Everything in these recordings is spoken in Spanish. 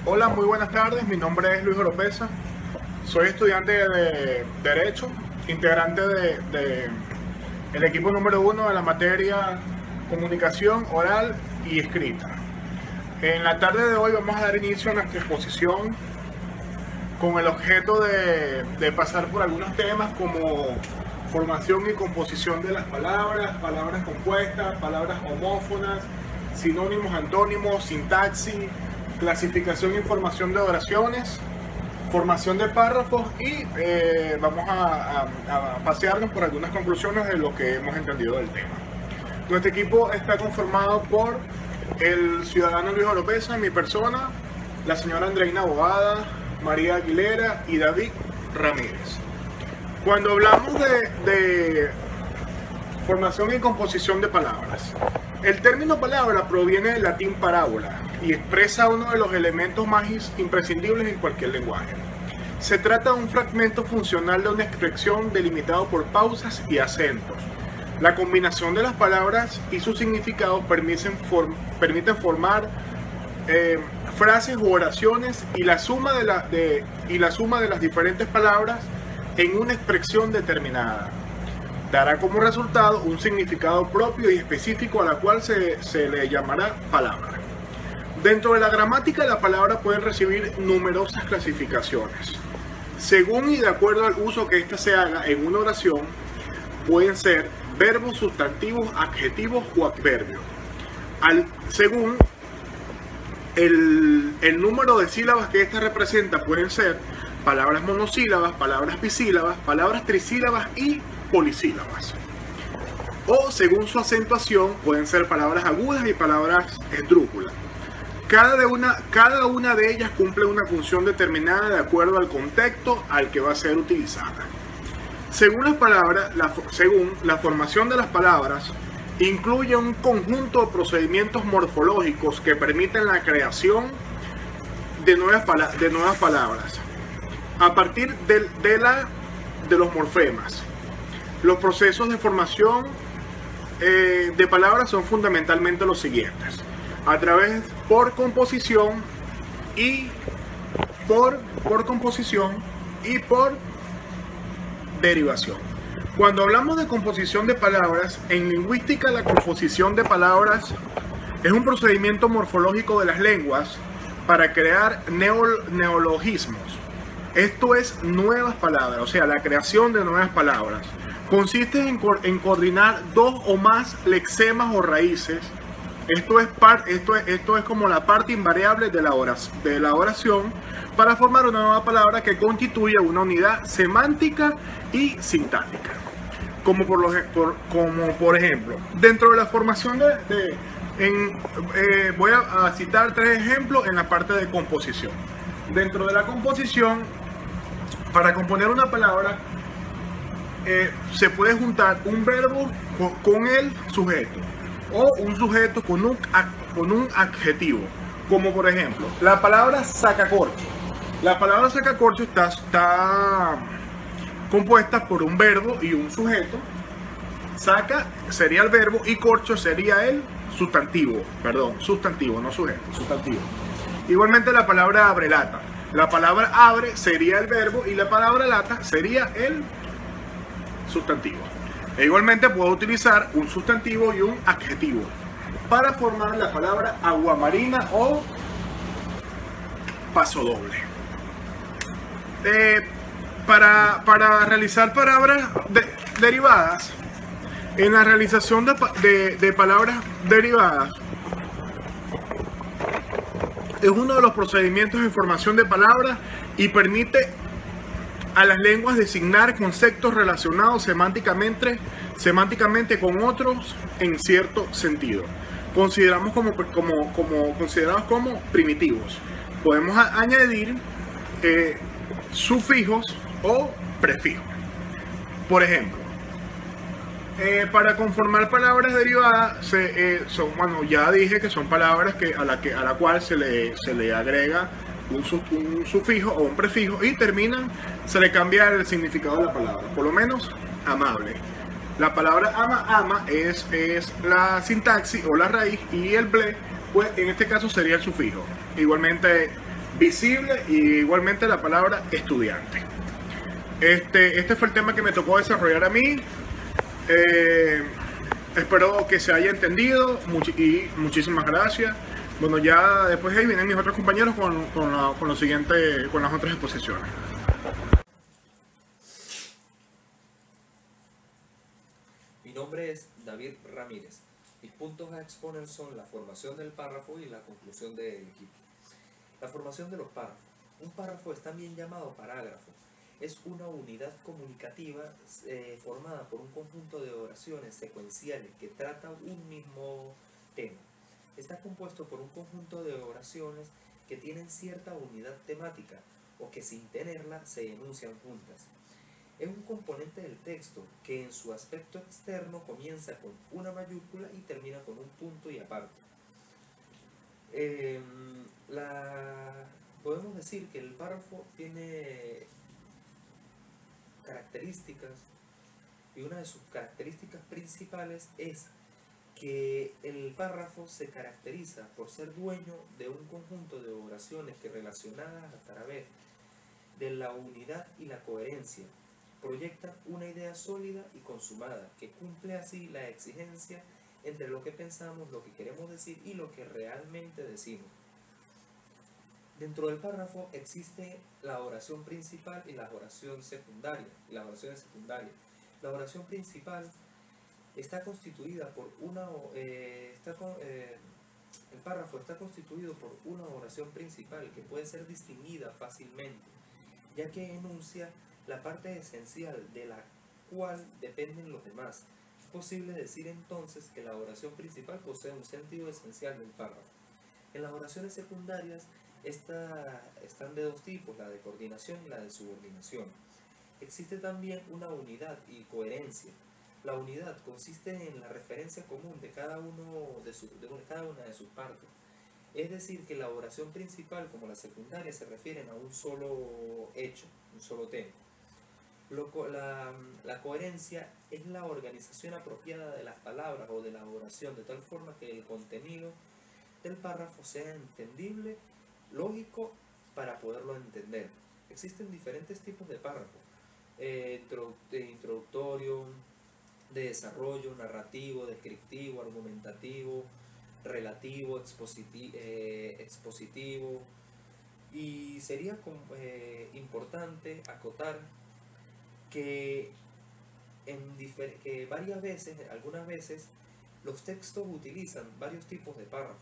Hola, muy buenas tardes. Mi nombre es Luis Oropesa. Soy estudiante de Derecho, integrante el equipo número 1 de la materia Comunicación Oral y Escrita. En la tarde de hoy vamos a dar inicio a nuestra exposición con el objeto de pasar por algunos temas como formación y composición de las palabras, palabras compuestas, palabras homófonas, sinónimos, antónimos, sintaxis, clasificación e información de oraciones, formación de párrafos y vamos a pasearnos por algunas conclusiones de lo que hemos entendido del tema. Nuestro equipo está conformado por el ciudadano Luis Oropesa, mi persona, la señora Andreina Bobada, María Aguilera y David Ramírez. Cuando hablamos de formación y composición de palabras, el término palabra proviene del latín parábola y expresa uno de los elementos más imprescindibles en cualquier lenguaje. Se trata de un fragmento funcional de una expresión delimitado por pausas y acentos. La combinación de las palabras y su significado permiten formar frases u oraciones y la suma de las diferentes palabras en una expresión determinada. Dará como resultado un significado propio y específico a la cual se le llamará palabra. Dentro de la gramática, la palabra puede recibir numerosas clasificaciones. Según y de acuerdo al uso que ésta se haga en una oración, pueden ser verbos, sustantivos, adjetivos o adverbios. Según el número de sílabas que ésta representa, pueden ser palabras monosílabas, palabras bisílabas, palabras trisílabas y polisílabas. O según su acentuación, pueden ser palabras agudas y palabras esdrújulas. Cada una de ellas cumple una función determinada de acuerdo al contexto al que va a ser utilizada. Según la formación de las palabras, incluye un conjunto de procedimientos morfológicos que permiten la creación de nuevas palabras a partir de los morfemas. Los procesos de formación de palabras son fundamentalmente los siguientes: por composición y por derivación. Cuando hablamos de composición de palabras, en lingüística la composición de palabras es un procedimiento morfológico de las lenguas para crear neologismos. Esto es nuevas palabras, o sea, la creación de nuevas palabras. Consiste en coordinar dos o más lexemas o raíces. Esto es como la parte invariable de la oración para formar una nueva palabra que constituye una unidad semántica y sintáctica. Como por ejemplo, dentro de la formación voy a citar tres ejemplos en la parte de composición. Dentro de la composición, para componer una palabra, se puede juntar un verbo con el sujeto o un sujeto con un adjetivo, como por ejemplo la palabra sacacorcho. La palabra sacacorcho está compuesta por un verbo y un sujeto. Saca sería el verbo y corcho sería el sustantivo, no sujeto, sustantivo. Igualmente la palabra abre lata. La palabra abre sería el verbo y la palabra lata sería el sustantivo. E igualmente puedo utilizar un sustantivo y un adjetivo para formar la palabra aguamarina o pasodoble. Para realizar palabras derivadas, en la realización de palabras derivadas, es uno de los procedimientos de formación de palabras y permite a las lenguas designar conceptos relacionados semánticamente con otros en cierto sentido. Considerados como primitivos. Podemos añadir sufijos o prefijos. Por ejemplo, para conformar palabras derivadas, ya dije que son palabras a la cual se le agrega un sufijo o un prefijo y se le cambia el significado de la palabra, por lo menos amable. La palabra ama es la sintaxis o la raíz y el ble pues en este caso sería el sufijo. Igualmente visible y igualmente la palabra estudiante. Este fue el tema que me tocó desarrollar a mí. Espero que se haya entendido y muchísimas gracias. Bueno, ya después de ahí vienen mis otros compañeros con lo siguiente, con las otras exposiciones. Mi nombre es David Ramírez. Mis puntos a exponer son la formación del párrafo y la conclusión del equipo. La formación de los párrafos. Un párrafo es también llamado parágrafo. Es una unidad comunicativa formada por un conjunto de oraciones secuenciales que tratan un mismo tema. Está compuesto por un conjunto de oraciones que tienen cierta unidad temática o que sin tenerla se enuncian juntas. Es un componente del texto que en su aspecto externo comienza con una mayúscula y termina con un punto y aparte. Podemos decir que el párrafo tiene características y una de sus características principales es que el párrafo se caracteriza por ser dueño de un conjunto de oraciones que relacionadas a través de la unidad y la coherencia proyectan una idea sólida y consumada que cumple así la exigencia entre lo que pensamos, lo que queremos decir y lo que realmente decimos. Dentro del párrafo existe la oración principal y la oración secundaria, las oraciones secundarias. La oración principal está constituida por el párrafo está constituido por una oración principal que puede ser distinguida fácilmente, ya que enuncia la parte esencial de la cual dependen los demás. Es posible decir entonces que la oración principal posee un sentido esencial del párrafo. En las oraciones secundarias están de dos tipos, la de coordinación y la de subordinación. Existe también una unidad y coherencia. La unidad consiste en la referencia común de cada una de sus partes. Es decir, que la oración principal como la secundaria se refieren a un solo hecho, un solo tema. La coherencia es la organización apropiada de las palabras o de la oración, de tal forma que el contenido del párrafo sea entendible, lógico, para poderlo entender. Existen diferentes tipos de párrafos, de introductorio, de desarrollo, narrativo, descriptivo, argumentativo, relativo, expositivo, y sería importante acotar que algunas veces, los textos utilizan varios tipos de párrafos,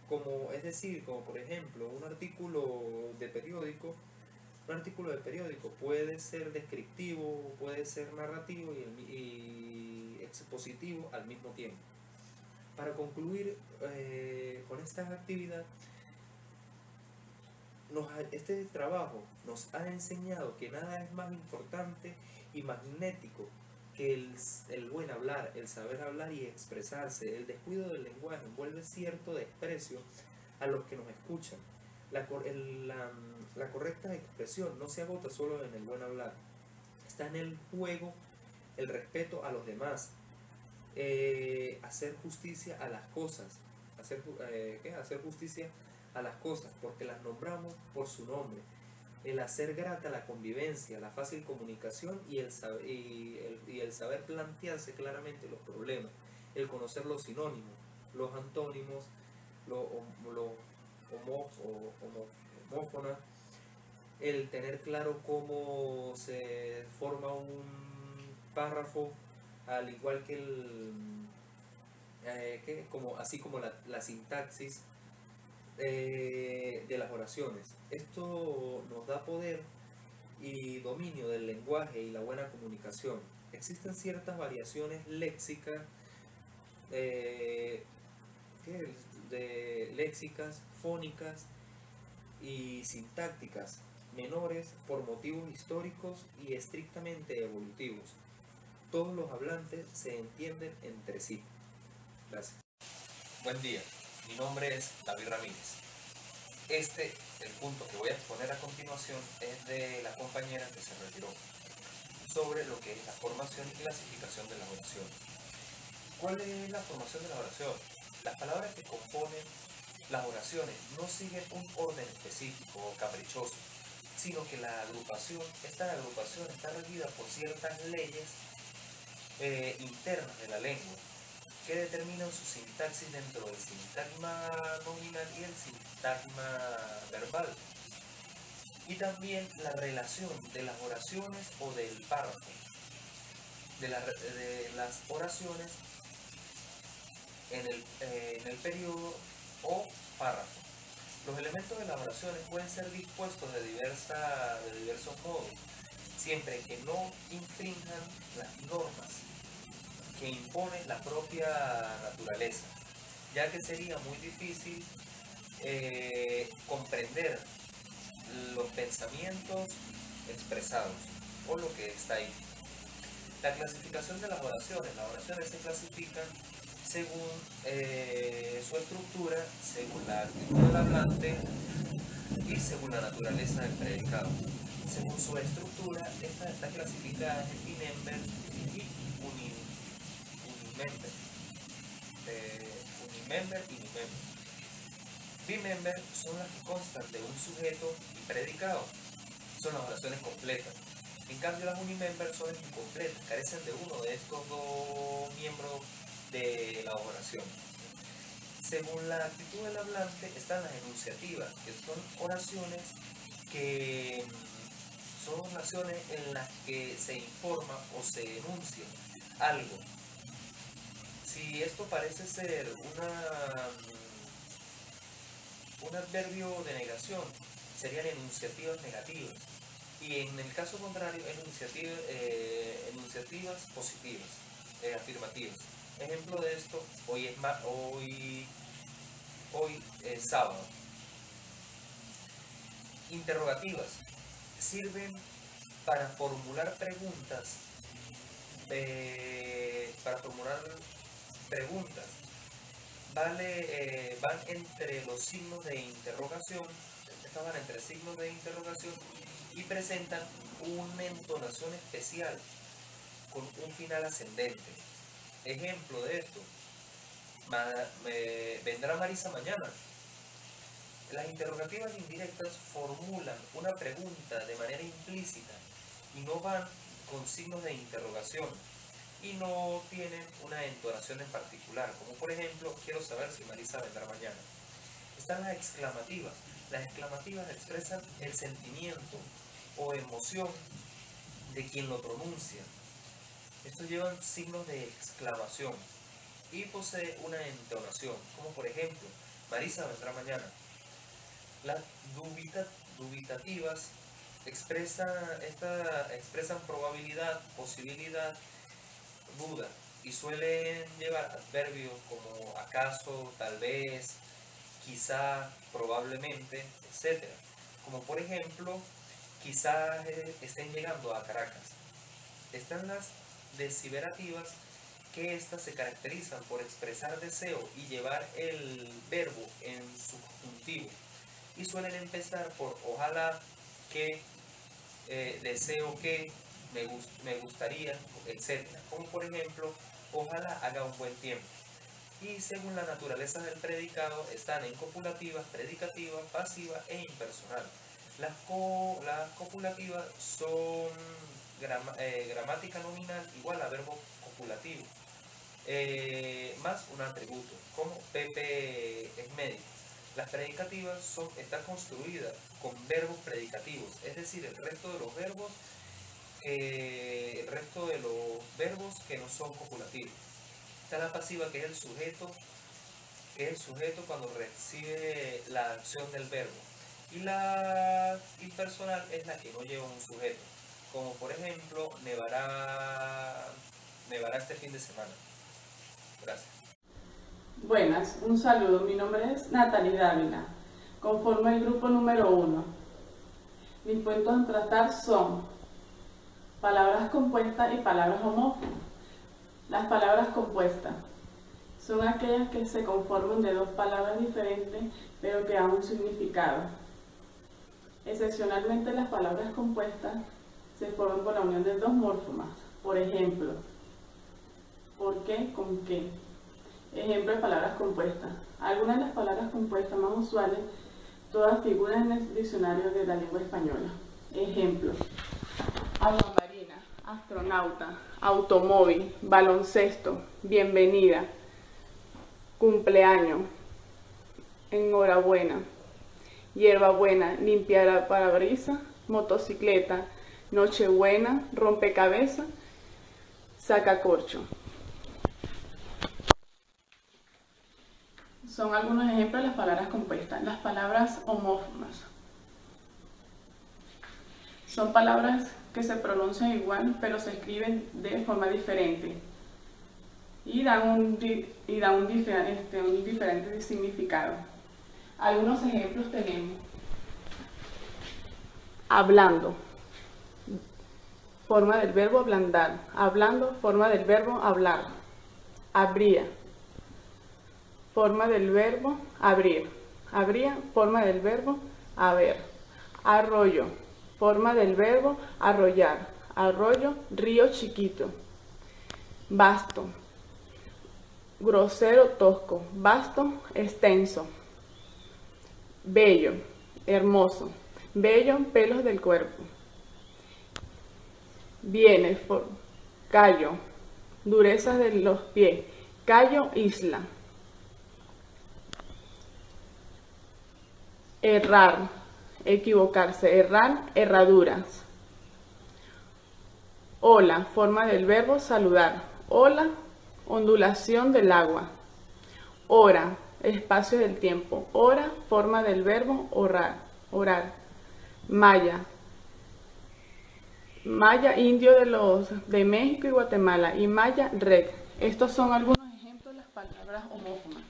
como por ejemplo un artículo de periódico. Un artículo de periódico puede ser descriptivo, puede ser narrativo y expositivo al mismo tiempo. Para concluir con esta actividad, este trabajo nos ha enseñado que nada es más importante y magnético que el buen hablar, el saber hablar y expresarse. El descuido del lenguaje envuelve cierto desprecio a los que nos escuchan. La correcta expresión no se agota solo en el buen hablar. Está en el juego el respeto a los demás, hacer justicia a las cosas, hacer justicia a las cosas porque las nombramos por su nombre, el hacer grata la convivencia, la fácil comunicación y el saber plantearse claramente los problemas, el conocer los sinónimos, los antónimos, los homófonas, el tener claro cómo se forma un párrafo, al igual que así como la sintaxis de las oraciones. Esto nos da poder y dominio del lenguaje y la buena comunicación. Existen ciertas variaciones léxicas, léxicas, fónicas y sintácticas menores por motivos históricos y estrictamente evolutivos. Todos los hablantes se entienden entre sí. Gracias. Buen día, mi nombre es David Ramírez. El punto que voy a exponer a continuación es de la compañera que se retiró, sobre lo que es la formación y clasificación de las oraciones. ¿Cuál es la formación de la oración? Las palabras que componen las oraciones no siguen un orden específico o caprichoso, sino que esta agrupación está regida por ciertas leyes internas de la lengua que determinan su sintaxis dentro del sintagma nominal y el sintagma verbal, y también la relación de las oraciones o del párrafo, de las oraciones en el periodo o párrafo. Los elementos de las oraciones pueden ser dispuestos de diversos modos, siempre que no infrinjan las normas que impone la propia naturaleza, ya que sería muy difícil comprender los pensamientos expresados o lo que está ahí. La clasificación de las oraciones se clasifican según su estructura, según la actitud del hablante y según la naturaleza del predicado. Según su estructura, esta está clasificada en bimember y unimember. Unimember y unimember. Bimember son las que constan de un sujeto y predicado. Son las oraciones completas. En cambio, las unimember son incompletas, carecen de uno de estos dos miembros de la oración. Según la actitud del hablante están las enunciativas, que son oraciones en las que se informa o se enuncia algo. Si esto parece ser un adverbio de negación, serían enunciativas negativas. Y en el caso contrario, enunciativas positivas, afirmativas. Ejemplo de esto, hoy es sábado. Interrogativas sirven para formular preguntas. Van entre los signos de interrogación. Estas van entre signos de interrogación y presentan una entonación especial con un final ascendente. Ejemplo de esto, ¿vendrá Marisa mañana? Las interrogativas indirectas formulan una pregunta de manera implícita y no van con signos de interrogación y no tienen una entonación en particular, como por ejemplo, quiero saber si Marisa vendrá mañana. Están las exclamativas. Las exclamativas expresan el sentimiento o emoción de quien lo pronuncia. Estos llevan signos de exclamación y posee una entonación, como por ejemplo, Marisa vendrá mañana. Las dubitativas expresan probabilidad, posibilidad, duda, y suelen llevar adverbios como acaso, tal vez, quizá, probablemente, etc. Como por ejemplo, quizás estén llegando a Caracas. Están las desiderativas, que estas se caracterizan por expresar deseo y llevar el verbo en subjuntivo, y suelen empezar por ojalá, que, deseo que, me gustaría, etc. Como por ejemplo, ojalá haga un buen tiempo. Y según la naturaleza del predicado están en copulativas, predicativas, pasivas e impersonal. Las copulativas son gramática nominal igual a verbo copulativo, más un atributo, como Pepe es médico. Las predicativas están construidas con verbos predicativos, es decir, el resto de los verbos que no son copulativos. Está la pasiva, que es el sujeto cuando recibe la acción del verbo, y la impersonal es la que no lleva un sujeto, como por ejemplo, nevará este fin de semana. Gracias. Buenas, un saludo. Mi nombre es Natalie Dávila. Conformo el grupo número 1. Mis puntos a tratar son palabras compuestas y palabras homófonas. Las palabras compuestas son aquellas que se conforman de dos palabras diferentes, pero que dan un significado. Excepcionalmente, las palabras compuestas se forman por la unión de dos morfomas. Por ejemplo, ¿por qué? ¿Con qué? Ejemplo de palabras compuestas. Algunas de las palabras compuestas más usuales, todas figuran en el diccionario de la lengua española. Ejemplo: agua marina, astronauta, automóvil, baloncesto, bienvenida, cumpleaños, enhorabuena, hierbabuena, limpiar parabrisas, motocicleta, nochebuena, rompecabezas, sacacorcho. Son algunos ejemplos de las palabras compuestas. Las palabras homófonas son palabras que se pronuncian igual, pero se escriben de forma diferente y dan un diferente significado. Algunos ejemplos tenemos: hablando, forma del verbo ablandar; hablando, forma del verbo hablar; habría, forma del verbo abrir; habría, forma del verbo haber; arroyo, forma del verbo arrollar; arroyo, río chiquito; vasto, grosero, tosco; vasto, extenso; bello, hermoso; bello, pelos del cuerpo; viene, callo, dureza de los pies; callo, isla; errar, equivocarse; errar, herraduras; ola, forma del verbo saludar; ola, ondulación del agua; hora, espacio del tiempo; hora, forma del verbo orar; maya, maya, indio de México y Guatemala; y maya, red. Estos son algunos ejemplos de las palabras homófonas.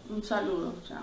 Un saludo, chao.